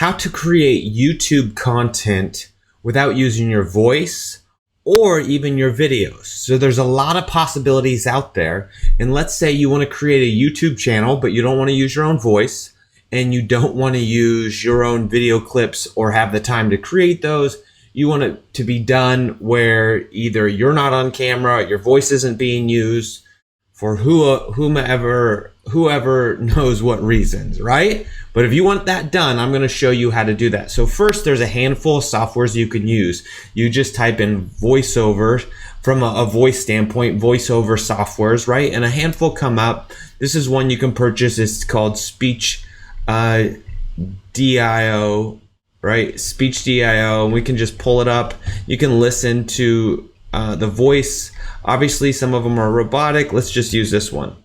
how to create YouTube content without using your voice or even your videos. So there's a lot of possibilities out there. And let's say you want to create a YouTube channel, but you don't want to use your own voice and you don't want to use your own video clips or have the time to create those. You want it to be done where either you're not on camera, your voice isn't being used for whoever knows what reasons, right? But if you want that done, I'm going to show you how to do that. So first, there's a handful of softwares you can use. You just type in voiceover from a voice standpoint, voiceover softwares, right? And a handful come up. This is one you can purchase. It's called Speech DIO, right? Speech DIO. We can just pull it up. You can listen to the voice. Obviously, some of them are robotic. Let's just use this one.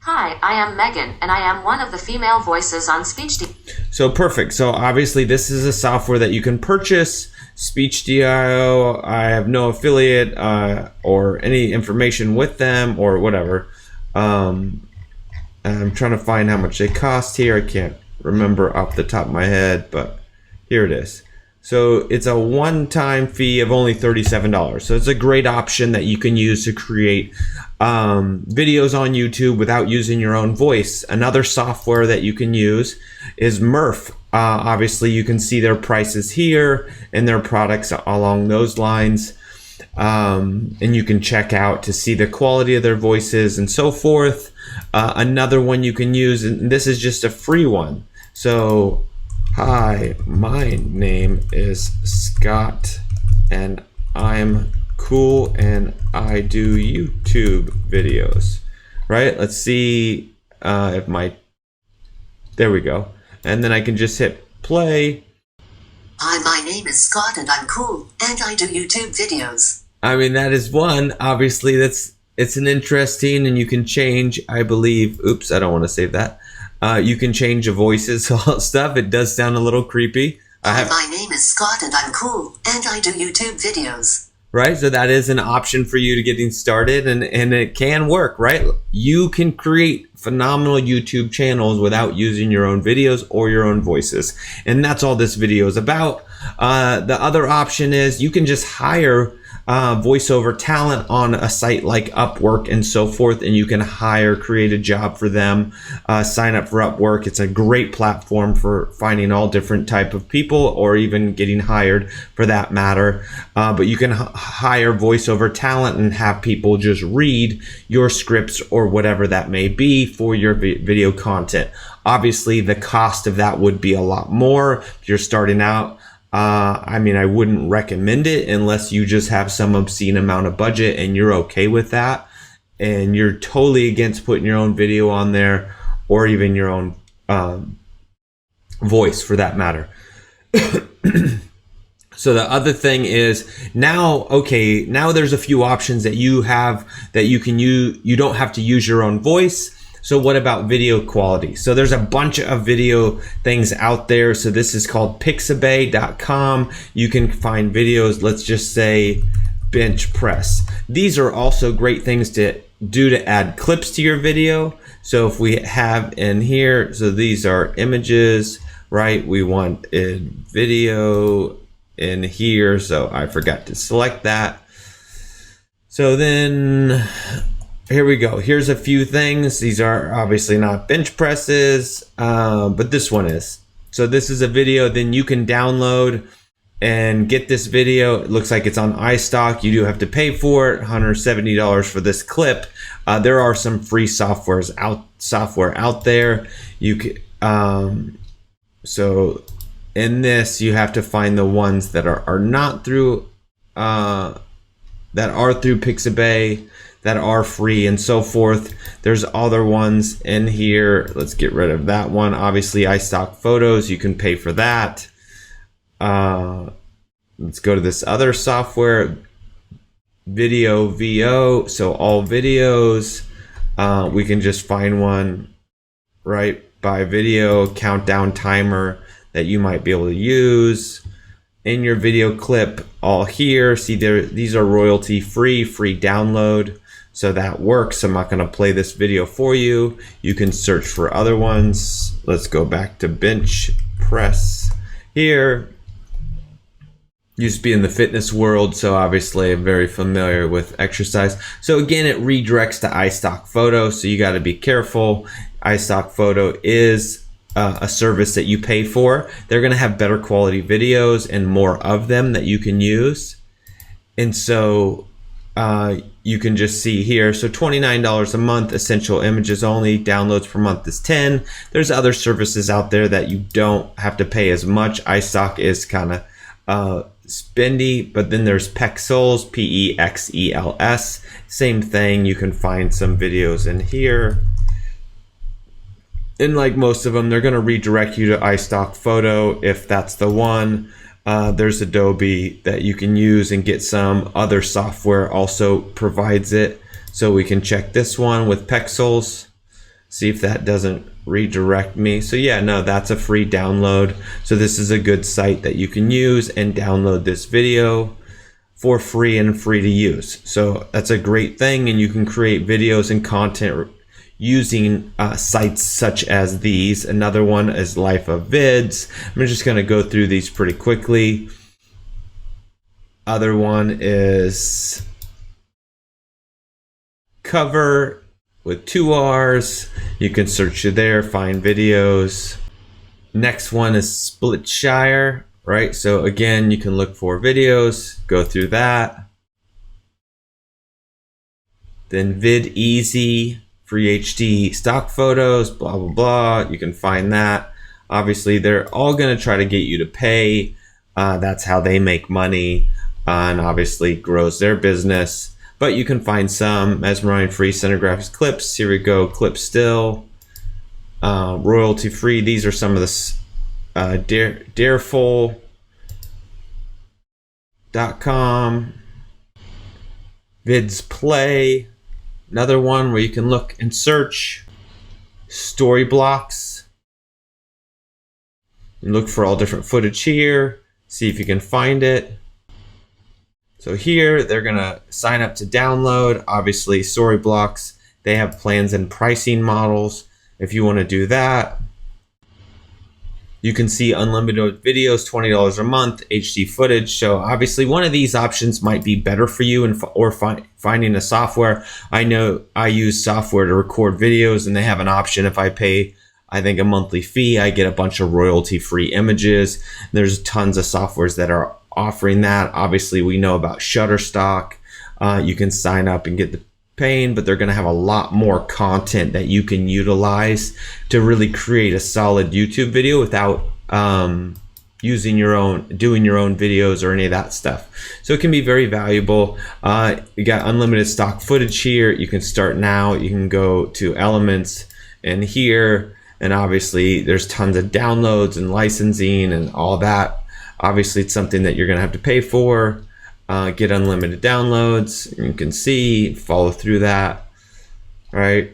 Hi, I am Megan, and I am one of the female voices on Speech DIO. So perfect. So obviously, this is a software that you can purchase. Speech DIO. I have no affiliate or any information with them or whatever. I'm trying to find how much they cost here. I can't remember off the top of my head, but here it is. So it's a one-time fee of only $37. So it's a great option that you can use to create videos on YouTube without using your own voice. Another software that you can use is Murph. Obviously, you can see their prices here and their products along those lines. And you can check out to see the quality of their voices and so forth. Another one you can use, and this is just a free one. So, hi, my name is Scott, and I'm cool, and I do YouTube videos, right? Let's see if there we go. And then I can just hit play. Hi, my name is Scott, and I'm cool, and I do YouTube videos. I mean, that is one. Obviously, it's an interesting, and you can change, I believe. Oops, I don't want to save that. You can change the voices, all that stuff. It does sound a little creepy. Hi, my name is Scott, and I'm cool, and I do YouTube videos. Right, so that is an option for you to getting started, and it can work, right? You can create phenomenal YouTube channels without using your own videos or your own voices, and that's all this video is about. The other option is you can just hire voiceover talent on a site like Upwork and so forth, and you can create a job for them, sign up for Upwork. It's a great platform for finding all different type of people or even getting hired for that matter. But you can hire voiceover talent and have people just read your scripts or whatever that may be for your video content. Obviously, the cost of that would be a lot more if you're starting out. I mean, I wouldn't recommend it unless you just have some obscene amount of budget and you're okay with that. And you're totally against putting your own video on there or even your own voice for that matter. So the other thing is now there's a few options that you have that you can use. You don't have to use your own voice. So what about video quality? So there's a bunch of video things out there. So this is called pixabay.com. You can find videos, let's just say bench press. These are also great things to do to add clips to your video. So if we have in here, so these are images, right? We want a video in here. So I forgot to select that. So then here we go. Here's a few things. These are obviously not bench presses, but this one is. So this is a video then you can download and get this video. It looks like it's on iStock. You do have to pay for it, $170 for this clip. There are some free software out there. You can, so in this, you have to find the ones that are not through, that are through Pixabay, that are free and so forth. There's other ones in here. Let's get rid of that one. Obviously, iStock photos, you can pay for that. Let's go to this other software, Video VO. So all videos, we can just find one, right, by video, countdown timer that you might be able to use in your video clip. All here, see there, these are royalty free download. So that works. I'm not going to play this video for you. You can search for other ones. let's go back to bench press here. Used to be in the fitness world, so obviously I'm very familiar with exercise. So again, it redirects to iStock Photo, so you got to be careful. iStock Photo is a service that you pay for. They're going to have better quality videos and more of them that you can use. And so you can just see here, so $29 a month, essential images only, downloads per month is 10. There's other services out there that you don't have to pay as much. iStock is kind of spendy, but then there's Pexels, P-E-X-E-L-S, same thing. You can find some videos in here. And like most of them, they're going to redirect you to iStock Photo if that's the one. There's Adobe that you can use, and get some other software also provides it. So we can check this one with Pexels, see if that doesn't redirect me. So yeah, no, that's a free download. So this is a good site that you can use and download this video for free and free to use. So that's a great thing, and you can create videos and content using sites such as these. Another one is Life of Vids. I'm just going to go through these pretty quickly. Other one is Cover with 2 R's. You can search there, find videos. Next one is Splitshire, right? So again, you can look for videos, go through that. Then VidEasy, free HD stock photos, blah, blah, blah. You can find that. Obviously, they're all going to try to get you to pay. That's how they make money, and obviously grows their business. But you can find some Mesmerine free, Center Graphics clips. Here we go, clip still, royalty free. These are some of the dareful.com, Vids Play. Another one where you can look and search. Storyblocks. And look for all different footage here. See if you can find it. So here they're gonna sign up to download. Obviously, Storyblocks, they have plans and pricing models. If you want to do that, you can see unlimited videos, $20 a month, HD footage. So obviously one of these options might be better for you, or finding a software. I know I use software to record videos, and they have an option. If I pay, I think, a monthly fee, I get a bunch of royalty-free images. There's tons of softwares that are offering that. Obviously, we know about Shutterstock. You can sign up and get the paying, but they're going to have a lot more content that you can utilize to really create a solid YouTube video without doing your own videos or any of that stuff. So it can be very valuable. You got unlimited stock footage here. You can start now. You can go to Elements and here, and obviously there's tons of downloads and licensing and all that. Obviously, it's something that you're going to have to pay for. Get unlimited downloads. You can see, follow through that, right?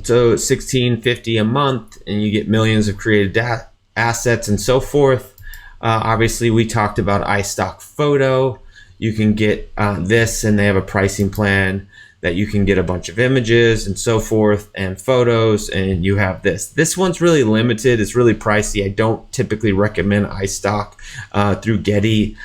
So $16.50 a month, and you get millions of created assets and so forth. Obviously, we talked about iStock Photo. You can get this, and they have a pricing plan that you can get a bunch of images and so forth and photos, and you have this. This one's really limited. It's really pricey. I don't typically recommend iStock through Getty.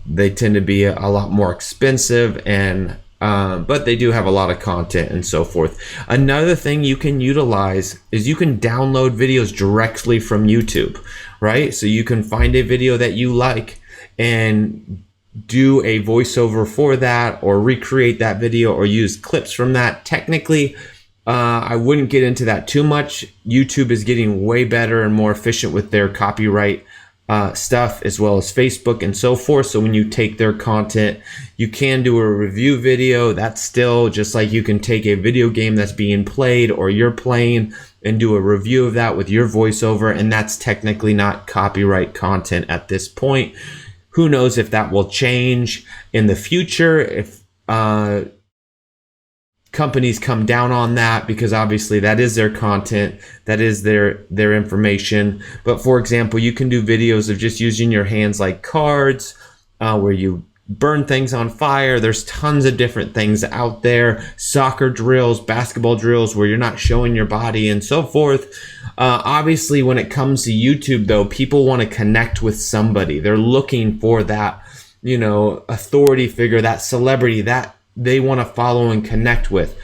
They tend to be a lot more expensive, and but they do have a lot of content and so forth. Another thing you can utilize is you can download videos directly from YouTube, right? So you can find a video that you like and do a voiceover for that, or recreate that video, or use clips from that. Technically, I wouldn't get into that too much. YouTube is getting way better and more efficient with their copyright stuff, as well as Facebook and so forth. So when you take their content, you can do a review video. That's still just like you can take a video game that's being played or you're playing and do a review of that with your voiceover, and that's technically not copyright content at this point. Who knows if that will change in the future, if companies come down on that, because obviously that is their content, that is their information. But for example, you can do videos of just using your hands like cards, where you burn things on fire. There's tons of different things out there, soccer drills, basketball drills where you're not showing your body and so forth. Obviously, when it comes to YouTube, though, people want to connect with somebody. They're looking for that, authority figure, that celebrity that they want to follow and connect with.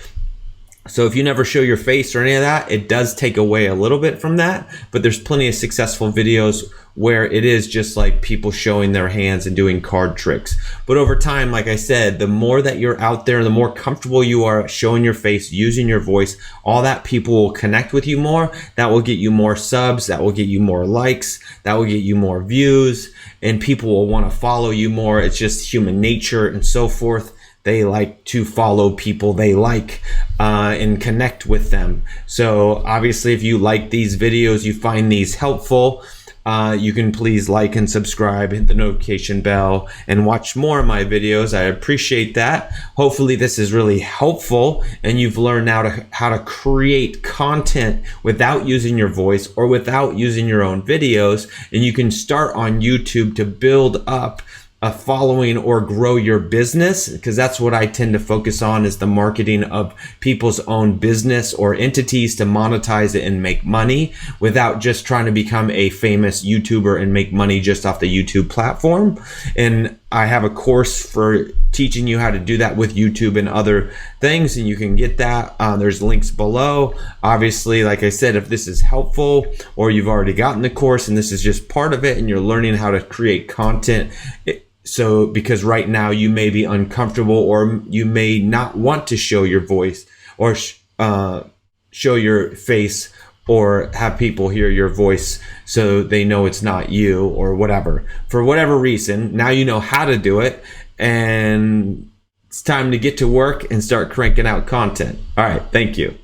So if you never show your face or any of that, it does take away a little bit from that. But there's plenty of successful videos where it is just like people showing their hands and doing card tricks. But over time, like I said, the more that you're out there, the more comfortable you are showing your face, using your voice, all that, people will connect with you more. That will get you more subs. That will get you more likes. That will get you more views. And people will want to follow you more. It's just human nature and so forth. They like to follow people they like and connect with them. So obviously, if you like these videos, you find these helpful, you can please like and subscribe, hit the notification bell, and watch more of my videos. I appreciate that. Hopefully this is really helpful and you've learned how to create content without using your voice or without using your own videos. And you can start on YouTube to build up a following or grow your business, because that's what I tend to focus on, is the marketing of people's own business or entities to monetize it and make money without just trying to become a famous YouTuber and make money just off the YouTube platform. And I have a course for teaching you how to do that with YouTube and other things, and you can get that. There's links below. Obviously, like I said, if this is helpful or you've already gotten the course and this is just part of it and you're learning how to create content, so because right now you may be uncomfortable or you may not want to show your voice or show your face or have people hear your voice so they know it's not you or whatever. For whatever reason, now you know how to do it, and it's time to get to work and start cranking out content. All right, thank you.